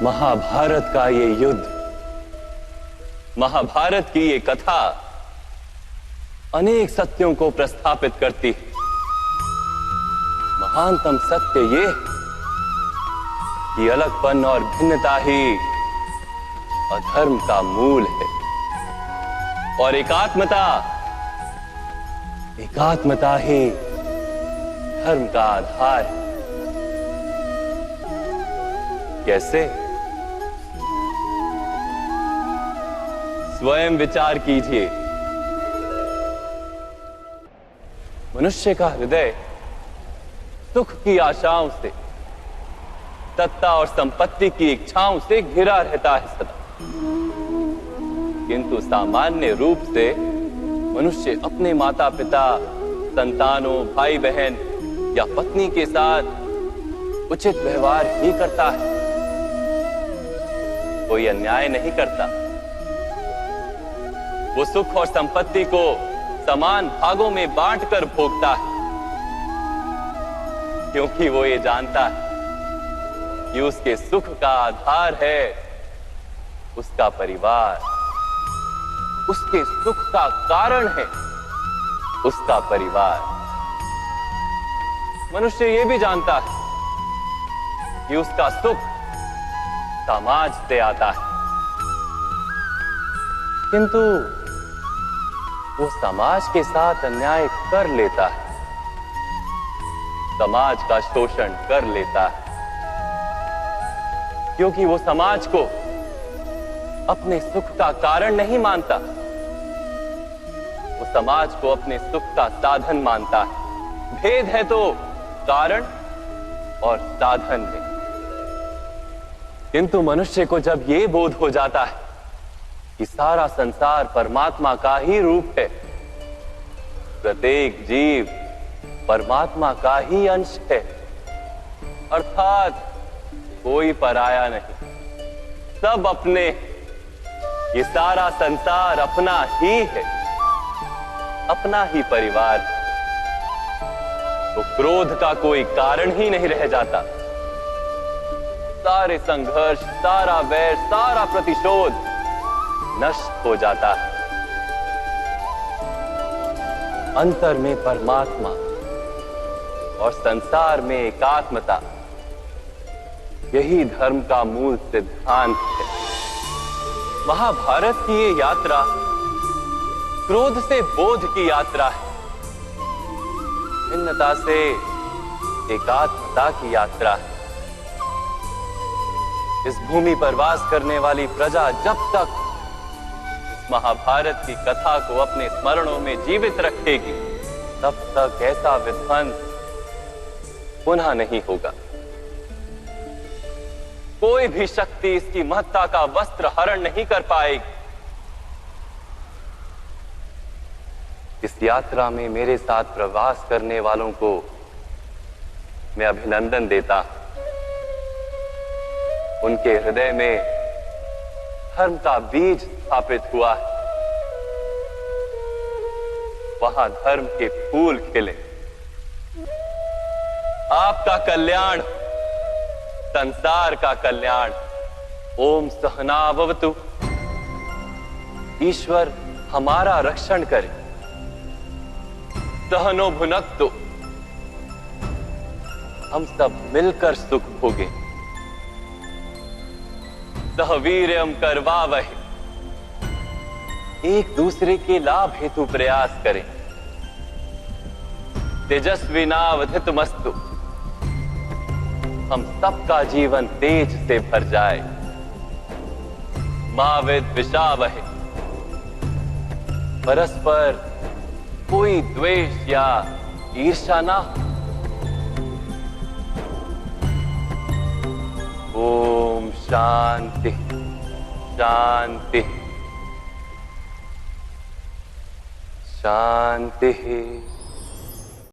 महाभारत का ये युद्ध, महाभारत की ये कथा अनेक सत्यों को प्रस्थापित करती है। महानतम सत्य ये कि अलगपन और भिन्नता ही अधर्म का मूल है और एकात्मता ही धर्म का आधार है। कैसे? स्वयं विचार कीजिए। मनुष्य का हृदय सुख की आशाओं से, सत्ता और संपत्ति की इच्छाओं से घिरा रहता है सदा। किंतु सामान्य रूप से मनुष्य अपने माता पिता, संतानों, भाई बहन या पत्नी के साथ उचित व्यवहार ही करता है, कोई अन्याय नहीं करता। वो सुख और संपत्ति को समान भागों में बांटकर भोगता है, क्योंकि वो ये जानता है कि उसके सुख का आधार है उसका परिवार, उसके सुख का कारण है उसका परिवार। मनुष्य ये भी जानता है कि उसका सुख समाज से आता है, किंतु वो समाज के साथ अन्याय कर लेता है, समाज का शोषण कर लेता है, क्योंकि वो समाज को अपने सुख का कारण नहीं मानता, वो समाज को अपने सुख का साधन मानता है। भेद है तो कारण और साधन में। किंतु मनुष्य को जब ये बोध हो जाता है कि सारा संसार परमात्मा का ही रूप है, प्रत्येक जीव परमात्मा का ही अंश है, अर्थात कोई पराया नहीं, सब अपने, ये सारा संसार अपना ही है, अपना ही परिवार, तो क्रोध का कोई कारण ही नहीं रह जाता। सारे संघर्ष, सारा वैर, सारा प्रतिशोध नष्ट हो जाता है। अंतर में परमात्मा और संसार में एकात्मता, यही धर्म का मूल सिद्धांत है। महाभारत की ये यात्रा क्रोध से बोध की यात्रा है, भिन्नता से एकात्मता की यात्रा है। इस भूमि पर वास करने वाली प्रजा जब तक इस महाभारत की कथा को अपने स्मरणों में जीवित रखेगी, तब तक ऐसा विध्वंस पुनः नहीं होगा। कोई भी शक्ति इसकी महत्ता का वस्त्र हरण नहीं कर पाएगी। इस यात्रा में मेरे साथ प्रवास करने वालों को मैं अभिनंदन देता हूं। उनके हृदय में धर्म का बीज स्थापित हुआ है, वहां धर्म के फूल खिले। आपका कल्याण, संसार का कल्याण। ओम सहना भवतु। ईश्वर हमारा रक्षण करे। सहनो भुनक्तु। हम सब मिलकर सुख भोगे। सहवीर्यम करवावहे। एक दूसरे के लाभ हेतु प्रयास करें। तेजस्विनावधितमस्तु। हम सबका जीवन तेज से भर जाए। माविद विषावहे। परस्पर कोई द्वेष या ईर्ष्या ना हो। ओम शांति शांति शांति।